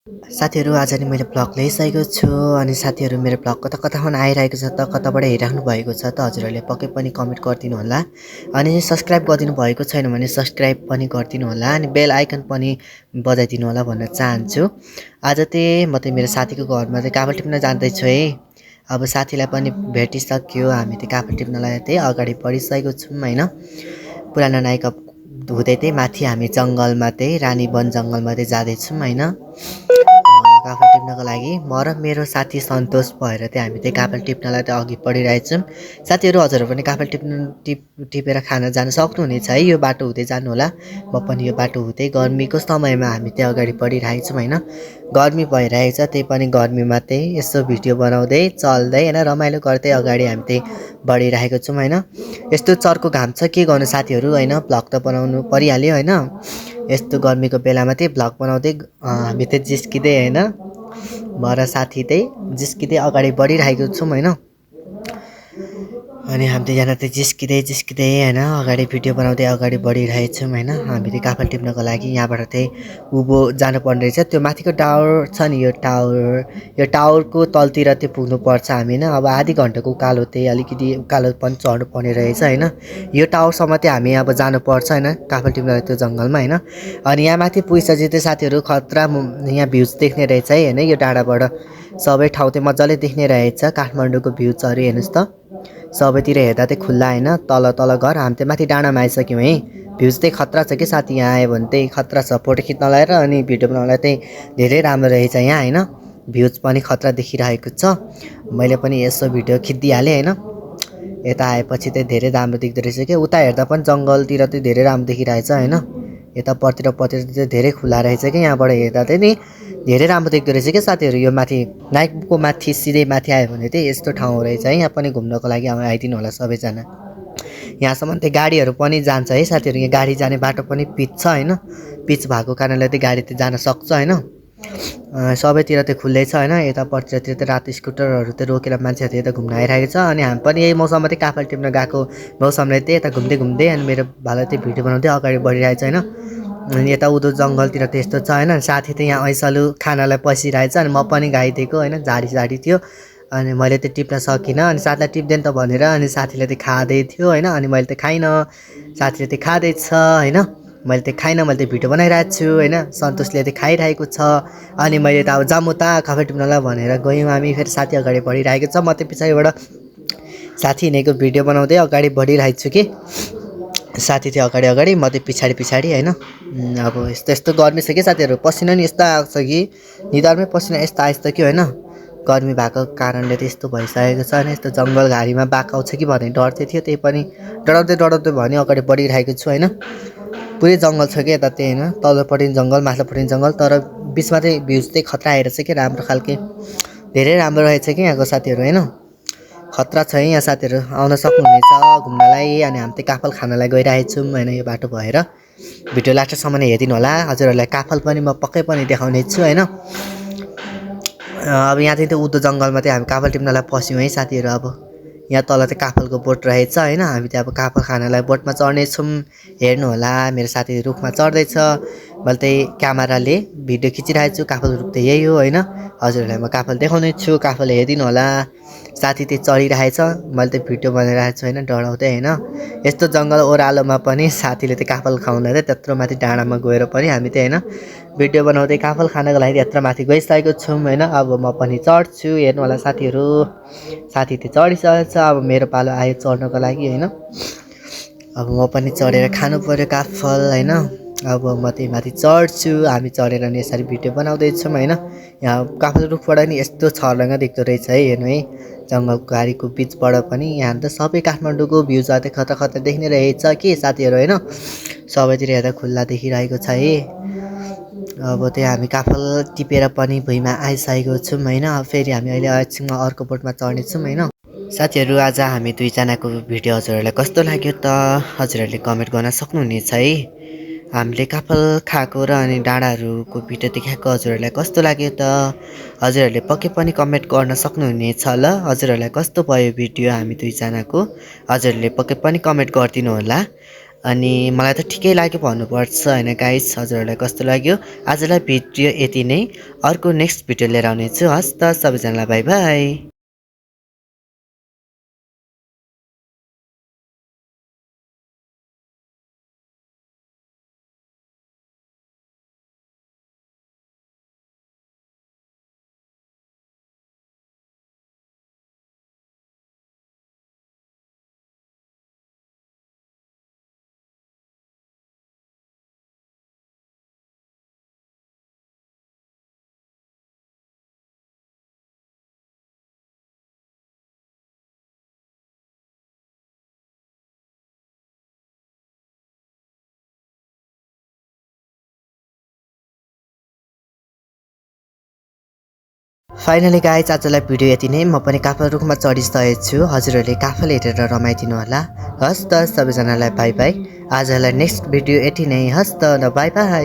साथीहरू आज नि मैले भ्लग ल्याइसकेको छु अनि साथीहरू मेरो भ्लग कता कता आइरहेको छ त कताबाट हेरिराख्नु भएको छ त हजुरहरूले पक्कै पनि कमेन्ट गरिदिनु होला अनि सब्स्क्राइब गरिदिनु भएको छैन भने सब्स्क्राइब पनि गरिदिनु होला अनि बेल आइकन पनि बजाइदिनु होला भन्न चाहन्छु। आज चाहिँ म चाहिँ मेरो साथीको घरमा चाहिँ काफल टिप्न जाँदैछु है। अब साथीलाई पनि भेटिसक्यो, हामी चाहिँ काफल टिप्नलाई चाहिँ अगाडि बढिसकेको छौँ होइन। पुरानो नायिका हुँदै चाहिँ माथि हामी जङ्गलमा चाहिँ रानी वन जङ्गलमा चाहिँ जाँदैछौँ होइन। काफल टिप्नको लागि म र मेरो साथी सन्तोष भएर चाहिँ हामी चाहिँ काफल टिप्नलाई चाहिँ अघि बढिरहेछौँ। साथीहरू हजुरहरू पनि काफल टिपेर खान जान सक्नुहुनेछ है। यो बाटो हुँदै जानु होला, म पनि यो बाटो हुँदै गर्मीको समयमा हामी चाहिँ अगाडि बढिरहेको छौँ होइन। गर्मी भइरहेको छ, त्यही पनि गर्मीमा चाहिँ यसो भिडियो बनाउँदै चल्दै होइन रमाइलो गर्दै अगाडि हामी चाहिँ बढिरहेको छौँ होइन। यस्तो चर्को घाम छ, के गर्नु साथीहरू होइन, भ्लग त बनाउनु परिहाल्यो होइन। यस्तो गर्मीको बेलामा चाहिँ भ्लग बनाउँदै हामी चाहिँ जिस्किँदै होइन, म र साथी चाहिँ जिस्किँदै अगाडि बढिरहेको छौँ होइन। अनि हामी दुईजना चाहिँ जिस्किँदै होइन अगाडि भिडियो बनाउँदै अगाडि बढिरहेछौँ होइन। हामी चाहिँ काफल टिप्नको लागि यहाँबाट चाहिँ उँभो जानुपर्ने रहेछ। त्यो माथिको टावर छ नि, यो टावरको तलतिर चाहिँ पुग्नुपर्छ हामी होइन। अब आधी घन्टाको उकालो चाहिँ अलिकति उकालोपन चढ्नु पर्ने रहेछ होइन। यो टावरसम्म चाहिँ हामी अब जानुपर्छ होइन काफल टिप्नलाई त्यो जङ्गलमा होइन। अनि यहाँ माथि पुगिसकेपछि चाहिँ साथीहरू खतरा यहाँ भ्युज देख्ने रहेछ है होइन। यो डाँडाबाट सबै ठाउँ चाहिँ मजाले देख्ने रहेछ, काठमाडौँको भ्युजहरू हेर्नुहोस् त। सबैतिर हेर्दा चाहिँ खुल्ला होइन, तल तल घर। हामी चाहिँ माथि डाँडामा आइसक्यौँ है। भ्युज चाहिँ खतरा छ कि साथी, यहाँ आयो भने चाहिँ खतरा छ। फोटो खिच्नलाई र अनि भिडियो बनाउनलाई चाहिँ धेरै राम्रो रहेछ यहाँ होइन। भ्युज पनि खतरा देखिरहेको छ। मैले पनि यसो भिडियो खिचिदिइहालेँ होइन। यता आएपछि चाहिँ धेरै राम्रो देख्दो रहेछ कि, उता हेर्दा पनि जङ्गलतिर चाहिँ धेरै राम्रो देखिरहेछ होइन। यता पर्तिर चाहिँ धेरै खुला रहेछ कि, यहाँबाट हेर्दा चाहिँ नि धेरै राम्रो देख्दो रहेछ क्या साथीहरू। यो माथि नाइकको माथि सिधै माथि आयो भने चाहिँ यस्तो ठाउँ रहेछ है। यहाँ पनि घुम्नको लागि आइदिनु होला सबैजना। यहाँसम्म चाहिँ गाडीहरू पनि जान्छ है साथीहरू। यहाँ गाडी जाने बाटो पनि पिच छ होइन। पिच भएको कारणले चाहिँ गाडी चाहिँ जान सक्छ होइन। सबैतिर चाहिँ खुल्लै छ होइन। यता पर्तिर चाहिँ रात स्कुटरहरू चाहिँ रोकेर मान्छेहरू यता घुम्न आइरहेको छ। अनि हामी पनि यही मौसममा चाहिँ काफल टिप्न गएको मौसमले चाहिँ यता घुम्दै अनि मेरो भाइले चाहिँ भिडियो बनाउँदै अगाडि बढिरहेको छ होइन। अनि यता उदो जङ्गलतिर त यस्तो छ होइन। साथी चाहिँ यहाँ ऐसालु खानालाई पसिरहेछ अनि म पनि गाइदिएको होइन। झाडी थियो अनि मैले चाहिँ टिप्न सकिनँ। अनि साथीलाई टिप्दैन त भनेर अनि साथीले चाहिँ खाँदै थियो होइन। अनि मैले चाहिँ खाइनँ, साथीले चाहिँ खाँदैछ होइन। मैले चाहिँ खाइनँ, मैले चाहिँ भिडियो बनाइरहेको छु होइन। सन्तोषले चाहिँ खाइरहेको छ। अनि मैले त अब जाम उता काफल टिप्नलाई भनेर गयौँ हामी। फेरि साथी अगाडि बढिरहेको छ, म चाहिँ पछाडिबाट साथी हिँडेको भिडियो बनाउँदै अगाडि बढिरहेको छु कि। साथी थियो अगाडि म चाहिँ पछाडि होइन। अब यस्तो गर्मी छ कि साथीहरू, पसिना नि यस्तो आएको छ कि निधारमै पसिना यस्तो आइन्छ कि होइन। गर्मी भएको कारणले त यस्तो भइसकेको छ अनि यस्तो जङ्गल घारीमा बाघ आउँछ कि भन्ने डर चाहिँ थियो। त्यही पनि डराउँदै भने अगाडि बढिरहेको छु होइन। पुरै जङ्गल छ कि यता चाहिँ होइन, तल्लोपट्टि जङ्गल माथिल्लोपट्टि जङ्गल, तर बिचमा चाहिँ भ्युज चाहिँ खतरा आइरहेछ कि राम्रो खालके, धेरै राम्रो रहेछ कि यहाँको साथीहरू होइन। खतरा छ है यहाँ साथीहरू, आउन सक्नुहुनेछ घुम्नलाई। अनि हामी चाहिँ काफल खानलाई गइरहेछौँ होइन यो बाटो भएर। भिडियो लास्टसम्म हेरिदिनु होला, हजुरहरूलाई काफल पनि म पक्कै पनि देखाउने छु होइन। अब यहाँ चाहिँ त्यो उदो जङ्गलमा चाहिँ हामी काफल टिप्नलाई पस्यौँ है साथीहरू। अब यहाँ तल चाहिँ काफलको बोट रहेछ होइन। हामी चाहिँ अब काफल खानलाई बोटमा चढ्नेछौँ, हेर्नु होला। मेरो साथी रुखमा चढ्दैछ, मैले चाहिँ क्यामेराले भिडियो खिचिरहेको छु। काफल रुख त यही हो होइन। हजुरहरूलाई म काफल देखाउने छु, काफल हेरिदिनु होला। साथी चाहिँ चढिरहेछ, मैले चाहिँ भिडियो बनाइरहेको छु होइन डराउँदै होइन। यस्तो जङ्गल ओह्रालोमा पनि साथीले चाहिँ काफल खाउँदा चाहिँ त्यत्रो माथि डाँडामा गएर पनि हामी चाहिँ होइन भिडियो बनाउँदै काफल खानको लागि यत्र माथि गइसकेको छौँ होइन। अब म पनि चढ्छु, हेर्नु होला साथीहरू। साथी चाहिँ चढिसकेको छ, अब मेरो पालो आयो चढ्नको लागि होइन। अब म पनि चढेर खानु पऱ्यो काफल होइन। अब म त्यही माथि चढ्छु, हामी चढेर नि यसरी भिडियो बनाउँदैछौँ होइन। यहाँ काफल रुखबाट नि यस्तो छर्लङ्ग देख्दो रहेछ है, हेर्नु है। जङ्गल घारीको बिचबाट पनि यहाँ त सबै काठमाडौँको भ्युजहरू चाहिँ खतरा देख्ने रहेछ कि साथीहरू होइन। सबैतिर हेर्दा खुल्ला देखिरहेको छ है। अब त्यहाँ हामी काफल टिपेर पनि भुइँमा आइसकेको छौँ होइन। फेरि हामी अहिले एकछिनमा अर्को बोटमा चढ्नेछौँ होइन। साथीहरू आज हामी दुईजनाको भिडियो हजुरहरूलाई कस्तो लाग्यो त हजुरहरूले कमेन्ट गर्न सक्नुहुनेछ है। हामीले काफल खाएको र अनि डाँडाहरूको भिडियो देखाएको हजुरहरूलाई कस्तो लाग्यो त हजुरहरूले पक्कै पनि कमेन्ट गर्न सक्नुहुनेछ ल। हजुरहरूलाई कस्तो भयो भिडियो हामी दुईजनाको, हजुरहरूले पक्कै पनि कमेन्ट गरिदिनु होला। अनि मलाई त ठिकै लाग्यो भन्नुपर्छ होइन गाइस। हजुरहरूलाई कस्तो लाग्यो? आजलाई भिडियो यति नै। अर्को नेक्स्ट भिडियो लिएर आउनेछु। हस् त सबैजनालाई बाई बाई। फाइनली गाइज आजलाई भिडियो यति नै। म पनि काफल रुखमा चढिसकेको छु। हजुरहरूले काफल हेरेर रमाइदिनु होला। हस् त सबैजनालाई बाई बाई। आजलाई नेक्स्ट भिडियो यति नै। हस् त बाई बाई।